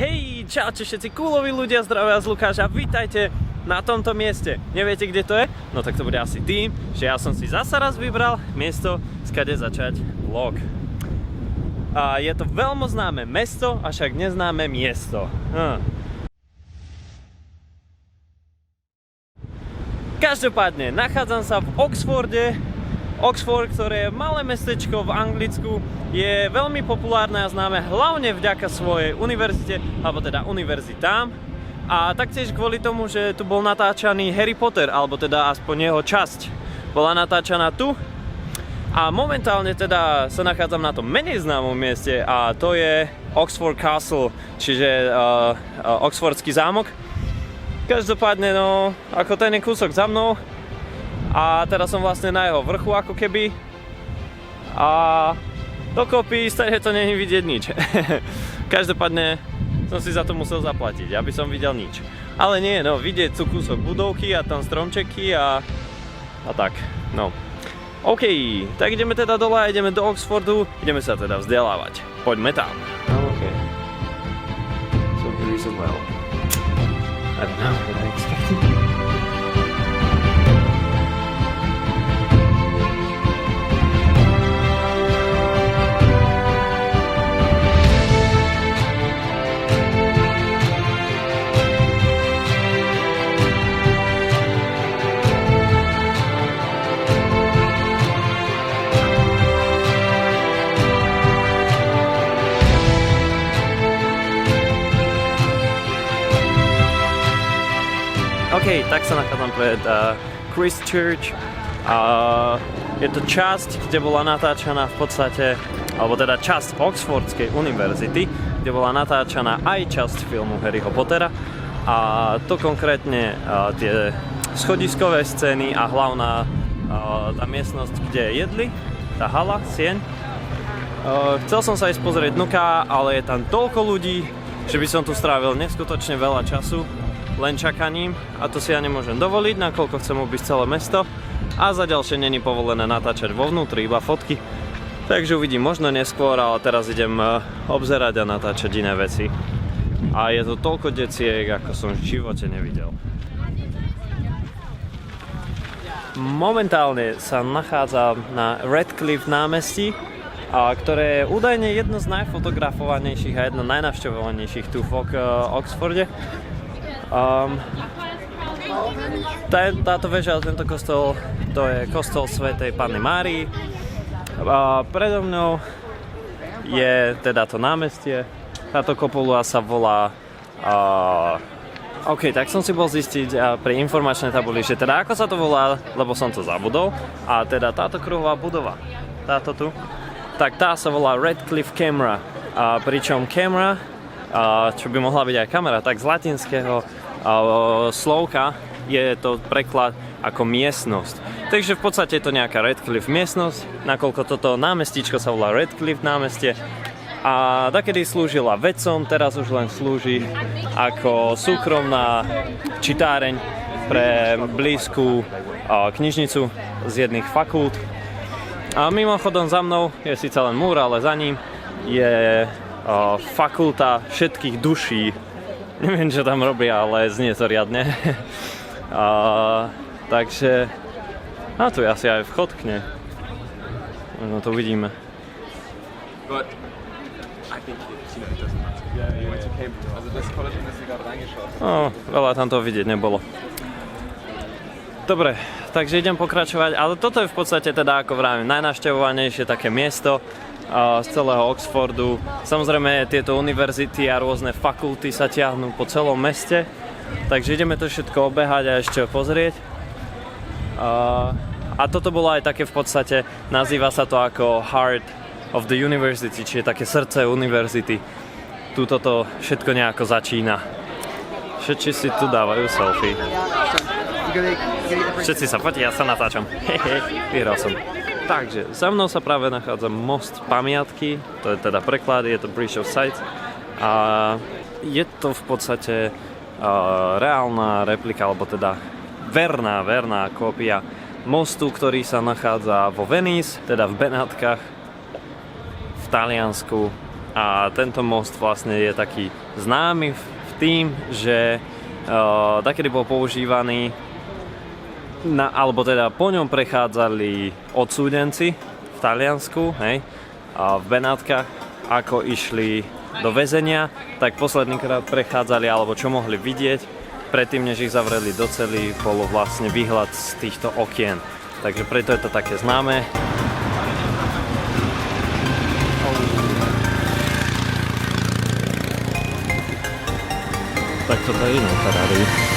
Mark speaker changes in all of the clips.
Speaker 1: Hej, čaute všetci cooloví ľudia, zdravia z Lukáša, vítajte na tomto mieste. Neviete, kde to je? No tak to bude asi tým, že ja som si zasa raz vybral miesto, skade začať vlog. A je to veľmi známe mesto, avšak neznáme miesto. Každopádne, nachádzam sa v Oxforde. Oxford, ktoré je malé mestečko v Anglicku, je veľmi populárne a známe hlavne vďaka svojej univerzite, alebo teda univerzitám. A taktiež kvôli tomu, že tu bol natáčaný Harry Potter, alebo teda aspoň jeho časť bola natáčaná tu. A momentálne teda sa nachádzam na tom menej známom mieste a to je Oxford Castle, čiže Oxfordský zámok. Každopádne, no, ako ten je kúsok za mnou a teraz som vlastne na jeho vrchu ako keby a dokopy stane to není vidieť nič. Každopádne som si za to musel zaplatiť, aby som videl nič. Ale nie, no, vidieť tu kúsok budovky a tam stromčeky a tak, no. OK, tak ideme teda dole a ideme do Oxfordu, ideme sa teda vzdelávať. Poďme tam. OK. So here is as well. I don't know what I expected. OK, tak sa nachádzam pred Christ Church. Je to časť, kde bola natáčaná v podstate, alebo teda časť Oxfordskej univerzity, kde bola natáčaná aj časť filmu Harryho Pottera. A to konkrétne tie schodiskové scény a hlavná tá miestnosť, kde jedli, tá hala, sieň. Chcel som sa ísť pozrieť vnuka, ale je tam toľko ľudí, že by som tu strávil neskutočne veľa času len čakaním a to si ja nemôžem dovoliť, nakoľko chcem obísť celé mesto a za ďalšie není povolené natáčať vo vnútri, iba fotky. Takže uvidím možno neskôr, ale teraz idem obzerať a natáčať iné veci. A je to toľko deciek, ako som v živote nevidel. Momentálne sa nachádzam na Radcliffe námestí, ktoré je údajne jedno z najfotografovanejších a jedno najnavštevovanejších tu v Oxforde. Táto väža, tento kostol, to je kostol svätej Panny Márii. Predo mnou je teda to námestie. Táto kopula sa volá... OK, tak som si bol zistiť pri informačnej tabuli, že teda ako sa to volá, lebo som to zabudol. A teda táto kruhová budova, táto tu, tak tá sa volá Radcliffe Camera. Pričom camera, čo by mohla byť aj kamera, tak z latinského slovka je to preklad ako miestnosť. Takže v podstate je to nejaká Radcliffe miestnosť, nakoľko toto námestíčko sa volá Radcliffe námestie. A takedy slúžila vedcom, teraz už len slúži ako súkromná čitáreň pre blízku knižnicu z jedných fakult. A mimochodom za mnou je síce len múr, ale za ním je fakulta všetkých duší. Neviem, čo tam robia, ale znie to riadne. Takže... A tu je asi aj vchod k nej. No to uvidíme. Veľa tam toho vidieť nebolo. Dobre, takže idem pokračovať, ale toto je v podstate teda, ako vravím, najnavštevovanejšie také miesto z celého Oxfordu. Samozrejme tieto univerzity a rôzne fakulty sa ťahnú po celom meste, takže ideme to všetko obehať a ešte pozrieť. A toto bolo aj také v podstate, nazýva sa to ako Heart of the University, čiže také srdce univerzity. Tu toto všetko nejako začína. Všetci si tu dávajú selfie. Všetci sa poďte, ja sa natáčam. Vyhral som. Takže, za mnou sa práve nachádza most pamiatky, to je teda preklad, je to Bridge of Sight. A je to v podstate reálna replika, alebo teda verná kópia mostu, ktorý sa nachádza vo Venice, teda v Benátkach, v Taliansku. a tento most vlastne je taký známy v tým, že takedy bol používaný alebo teda po ňom prechádzali odsúdenci v Taliansku, hej, a v Benátkach, ako išli do väzenia, tak posledný krát prechádzali, alebo čo mohli vidieť, predtým než ich zavreli do cely, bolo vlastne výhľad z týchto okien. Takže preto je to také známe. Tak toto je iné Ferrari.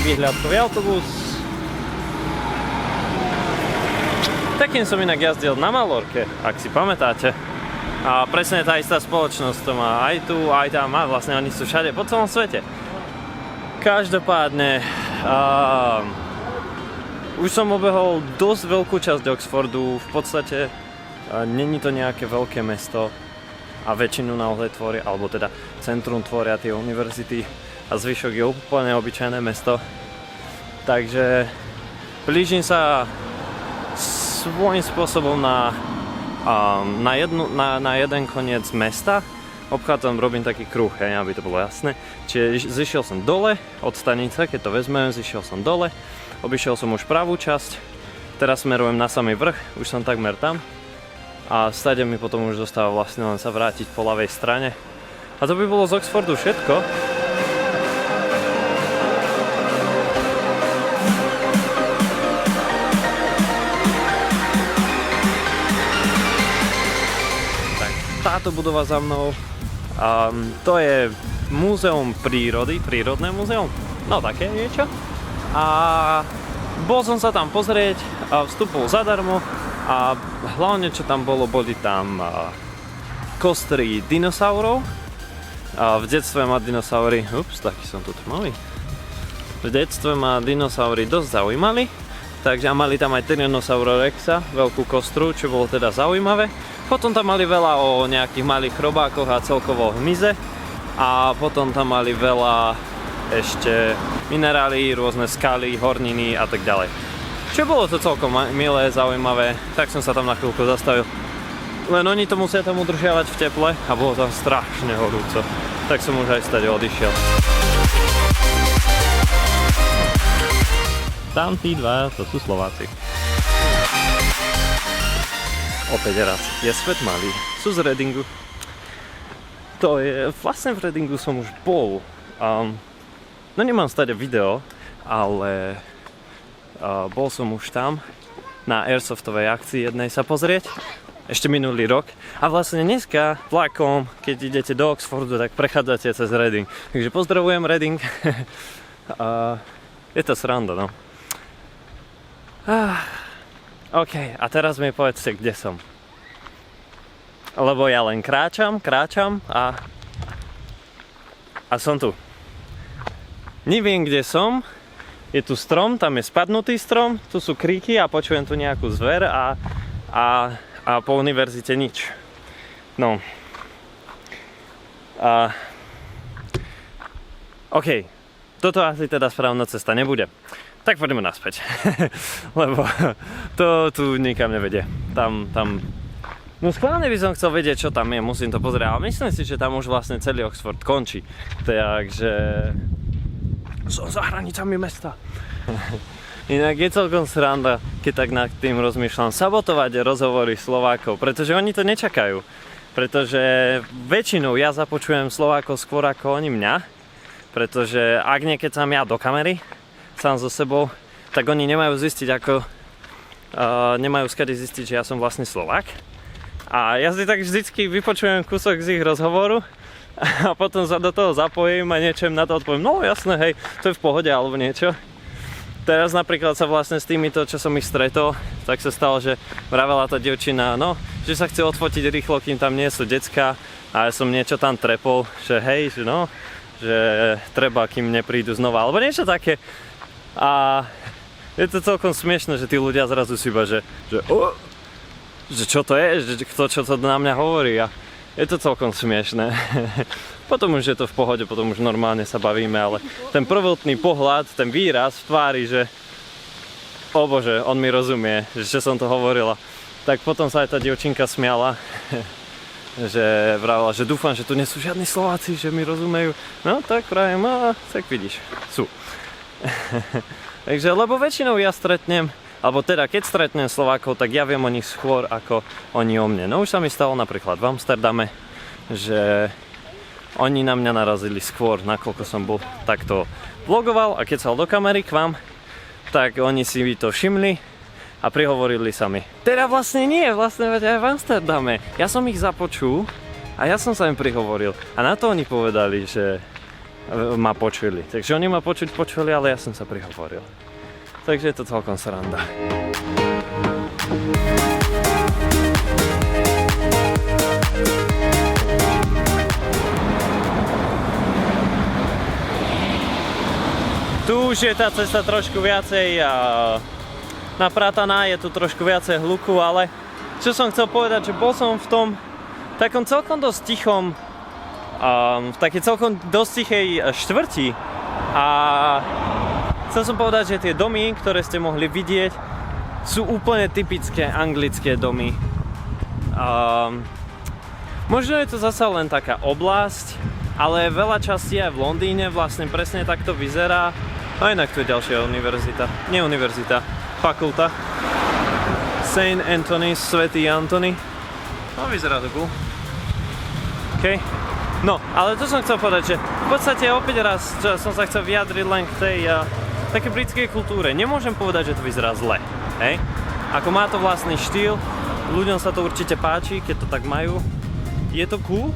Speaker 1: Výhľadkový autobus. Takým som inak jazdil na Malorke, ak si pamätáte. A presne tá istá spoločnosť to má aj tu, aj tam, a vlastne oni sú všade po celom svete. Každopádne už som obehol dosť veľkú časť Oxfordu, v podstate není to nejaké veľké mesto a väčšinu naozaj tvoria, alebo teda centrum tvoria tie univerzity a zvyšok je úplne obyčajné mesto. Takže blížim sa svojím spôsobom na jeden koniec mesta. Robím taký kruh, aby to bolo jasné. Čiže zišiel som dole od stanice, keď to vezmem, zišiel som dole. Obišiel som už pravú časť. Teraz smerujem na samý vrch, už som takmer tam. A stade mi potom už zostáva vlastne len sa vrátiť po ľavej strane. A to by bolo z Oxfordu všetko. Táto budova za mnou, to je múzeum prírody, prírodné múzeum, no také niečo. A bol som sa tam pozrieť, vstup bol zadarmo a hlavne čo tam bolo, boli tam kostry dinosaurov. V detstve ma dinosaury, taký som tu tmavý. V detstve ma dinosaury dosť zaujímali, takže mali tam aj Tyrannosaura Rexa, veľkú kostru, čo bolo teda zaujímavé. Potom tam mali veľa o nejakých malých chrobákoch a celkovo hmyze. A potom tam mali veľa ešte minerály, rôzne skaly, horniny a tak ďalej. Čo bolo to celkom milé, zaujímavé, tak som sa tam na chvíľku zastavil. Len oni to musia tam udržiavať v teple a bolo tam strašne horúco. Tak som už aj stade odišiel. Tam tí dva, to sú Slováci. Opäť raz, je svet malý, sú z Readingu. Vlastne v Readingu som už bol. No nemám stade video, ale bol som už tam na Airsoftovej akcii jednej sa pozrieť. Ešte minulý rok. A vlastne dneska vlakom, keď idete do Oxfordu, tak prechádzate cez Reading. Takže pozdravujem Reading. Je to sranda, no. OK, a teraz mi povedzte, kde som. Lebo ja len kráčam a som tu. Neviem, kde som. Je tu strom, tam je spadnutý strom, tu sú kríky a počujem tu nejakú zver a po univerzite nič. No. OK, toto asi teda správna cesta nebude. Tak poďme naspäť, lebo to tu nikam nevedie. No skválne by som chcel vedieť, čo tam je, musím to pozrieť, ale myslím si, že tam už vlastne celý Oxford končí. Takže som za hranicami mesta. Inak je celkom sranda, keď tak nad tým rozmýšľam, sabotovať rozhovory Slovákov, pretože oni to nečakajú. Pretože väčšinou ja započujem Slovákov skôr ako oni mňa, pretože ak nekecam ja do kamery, sám so sebou, tak oni nemajú skade zistiť, že ja som vlastne Slovák. A ja si tak vždycky vypočujem kúsok z ich rozhovoru a potom sa do toho zapojím a niečo im na to odpoviem, no jasné, hej, to je v pohode alebo niečo. Teraz napríklad sa vlastne s týmito, čo som ich stretol, tak sa stalo, že vravela tá dievčina, no, že sa chce odfotiť rýchlo, kým tam nie sú decká, a ja som niečo tam trepol, že hej, že no, že treba, kým neprídu znova, alebo niečo také. A je to celkom smiešné, že tí ľudia zrazu si iba, že čo to je, že kto čo to na mňa hovorí, a je to celkom smiešné. Potom už je to v pohode, potom už normálne sa bavíme, ale ten prvotný pohľad, ten výraz v tvári, že o Bože, on mi rozumie, že čo som to hovorila, tak potom sa aj tá dievčinka smiala, že vravila, že dúfam, že tu nie sú žiadni Slováci, že mi rozumejú. No tak prajem, tak vidíš, sú. Takže, lebo väčšinou ja stretnem, alebo teda keď stretnem Slovákov, tak ja viem o nich skôr ako oni o mne. No už sa mi stalo napríklad v Amsterdame, že oni na mňa narazili skôr, nakoľko som bol takto vlogoval, a keď sa do kamery k vám, tak oni si to všimli a prihovorili sa mi. Teda vlastne nie, vlastne aj v Amsterdame. Ja som ich započul a ja som sa im prihovoril. A na to oni povedali, že ma počuli. Takže oni ma počuli, ale ja som sa prihovoril. Takže je to celkom sranda. Tu už je tá cesta trošku viacej naprataná, je tu trošku viacej hluku, ale čo som chcel povedať, že bol som v tom takom celkom dosť tichom, v takej celkom dosť tichej štvrti, a chcel som povedať, že tie domy, ktoré ste mohli vidieť, sú úplne typické anglické domy. Možno je to zasa len taká oblasť, ale veľa častí aj v Londýne vlastne presne takto vyzerá. A inak tu je ďalšia univerzita. Nie univerzita, fakulta. St. Anthony's, Svätý Antony. No, vyzerá to cool. OK. No, ale to som chcel povedať, že v podstate opäť raz som sa chcel vyjadriť len k tej takej britskej kultúre. Nemôžem povedať, že to vyzerá zle. Hej? Ako má to vlastný štýl, ľuďom sa to určite páči, keď to tak majú. Je to cool?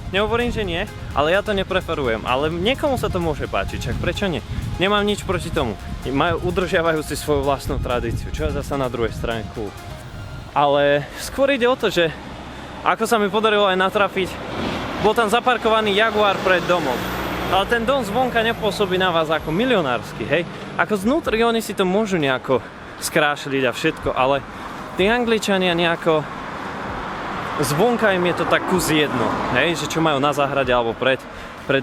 Speaker 1: Nehovorím, že nie, ale ja to nepreferujem. Ale niekomu sa to môže páčiť, čak prečo nie? Nemám nič proti tomu. Udržiavajú si svoju vlastnú tradíciu, čo je zasa na druhej strane cool. Ale skôr ide o to, že ako sa mi podarilo aj natrafiť, bol tam zaparkovaný Jaguar pred domom. Ale ten dom zvonka nepôsobí na vás ako milionársky, hej? Ako znútri oni si to môžu nejako skrášliť a všetko, ale tí Angličania nejako zvonka im je to tak kus jedno, hej? Že čo majú na záhrade alebo pred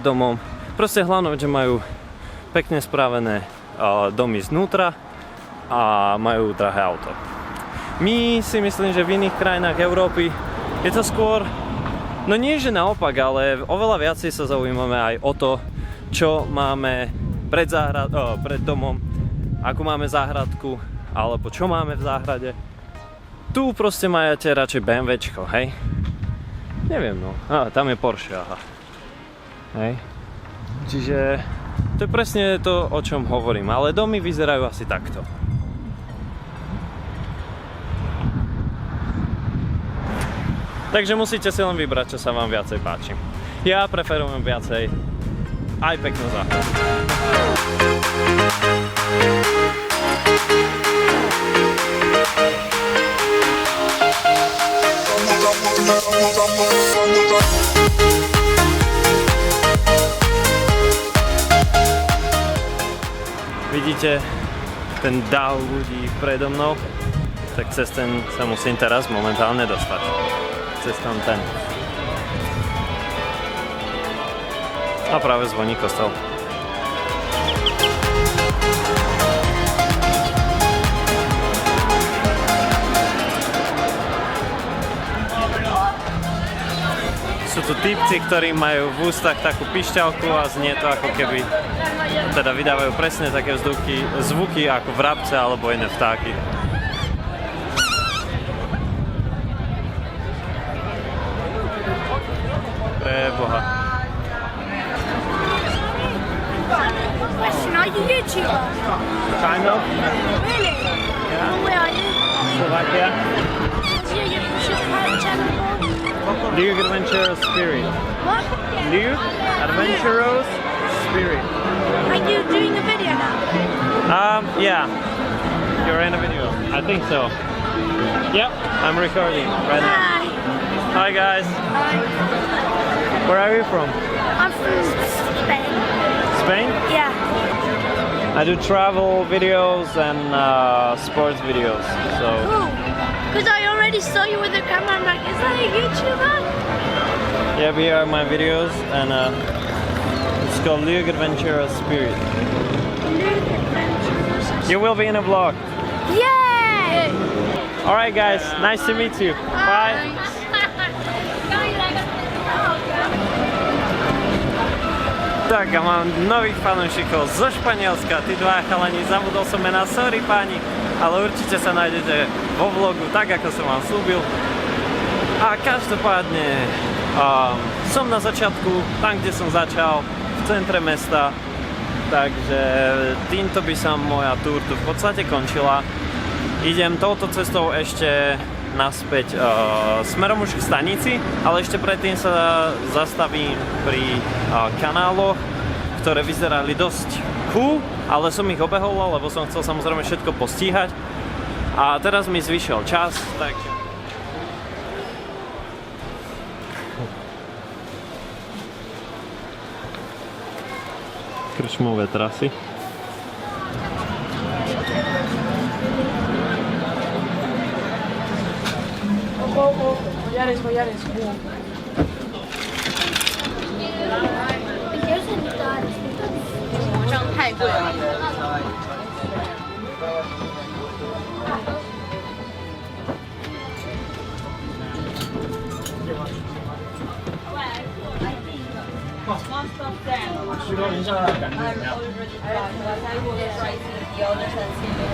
Speaker 1: domom. Proste hlavne, že majú pekne spravené domy znútra a majú drahé auto. My si myslím, že v iných krajinách Európy je to skôr, no nie že naopak, ale oveľa viacej sa zaujímame aj o to, čo máme pred domom, akú máme záhradku, alebo čo máme v záhrade. Tu proste máte radšej BMWčko, hej? Neviem, no. Tam je Porsche, aha. Hej? Čiže to je presne to, o čom hovorím, ale domy vyzerajú asi takto. Takže musíte si len vybrať, čo sa vám viacej páči. Ja preferujem viacej aj peknú záhradu. Vidíte ten dáv ľudí predo mnou? Tak cez ten sa musím teraz momentálne dostať. Cez tam ten. A práve zvoní kostol. Sú tu typci, ktorí majú v ústach takú pišťalku a znie to ako keby, teda vydávajú presne také zvuky ako vrabce alebo iné vtáky. Preboha.
Speaker 2: Question, are you YouTuber?
Speaker 1: Kind of.
Speaker 2: Really?
Speaker 1: Yeah.
Speaker 2: Where are you?
Speaker 1: Slovakia.
Speaker 2: You should have a channel.
Speaker 1: Luke Adventurous Spirit.
Speaker 2: What?
Speaker 1: Luke Adventurous Spirit.
Speaker 2: Are you doing a video now?
Speaker 1: Yeah. You're in a video. I think so. Yep, I'm recording right now.
Speaker 2: Hi.
Speaker 1: Hi guys.
Speaker 2: Hi.
Speaker 1: Where are you from?
Speaker 2: I'm from Spain.
Speaker 1: Spain?
Speaker 2: Yeah.
Speaker 1: I do travel videos and sports videos. So
Speaker 2: Cool. Because I already saw you with the camera. I'm like, is that a YouTuber?
Speaker 1: yeah, here are my videos, and it's called Luke Adventurous Spirit. You will be in a vlog.
Speaker 2: Yay!
Speaker 1: All right, guys. Nice to meet you. Bye. Tak, a mám nových fanúšikov zo Španielska, tí dva chalani, zabudol som mená, sorry páni, ale určite sa nájdete vo vlogu, tak ako som vám slúbil. A každopádne som na začiatku, tam kde som začal, v centre mesta, takže týmto by sa moja túr tu v podstate končila. Idem touto cestou ešte naspäť smerom už k stanici, ale ešte predtým sa zastavím pri kanáloch, ktoré vyzerali dosť cool, ale som ich obehol, lebo som chcel samozrejme všetko postíhať. A teraz mi zvyšil čas, takže... Krčmové trasy.
Speaker 2: Collares.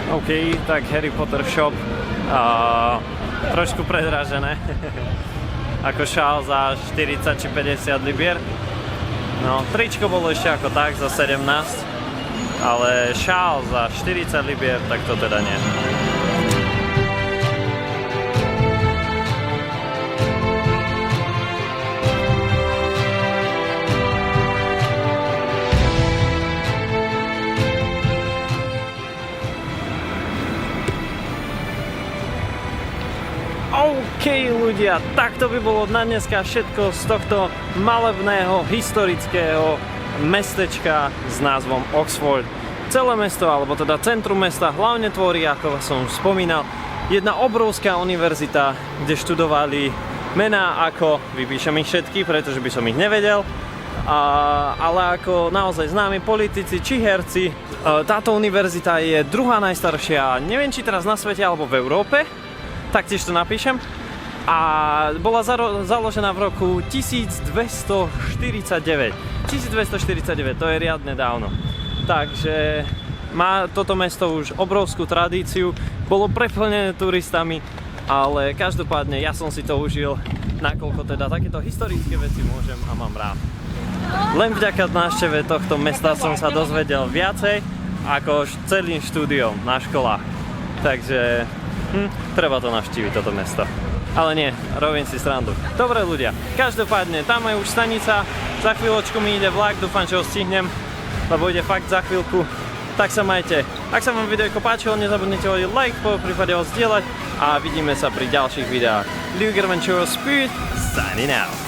Speaker 1: OK, tak Harry Potter Shop, trošku predražené, ako šál za 40 či 50 libier. No, tričko bolo ešte ako tak za 17, ale šál za 40 libier, tak to teda nie. OK ľudia, tak to by bolo na dneska všetko z tohto malebného, historického mestečka s názvom Oxford. Celé mesto, alebo teda centrum mesta, hlavne tvorí, ako som spomínal, jedna obrovská univerzita, kde študovali mená ako, vypíšem ich všetky, pretože by som ich nevedel, ale ako naozaj známi politici či herci. Táto univerzita je druhá najstaršia, neviem či teraz na svete alebo v Európe, taktiež to napíšem. A bola založená v roku 1249. 1249, to je riadne dávno. Takže má toto mesto už obrovskú tradíciu, bolo preplnené turistami, ale každopádne ja som si to užil, nakoľko teda takéto historické veci môžem a mám rád. Len vďaka návšteve tohto mesta som sa dozvedel viacej ako celým štúdiom na školách. Takže treba to navštíviť, toto mesto. Ale nie, robím si srandu. Dobre ľudia, každopádne, tam je už stanica, za chvíľočku mi ide vlak, dúfam, že ho stihnem, lebo ide fakt za chvíľku. Tak sa majte. Ak sa vám videjko páčilo, nezabudnite hodiť like, po prípade ho zdieľať a vidíme sa pri ďalších videách. Luke Adventurous Spirit, signing out.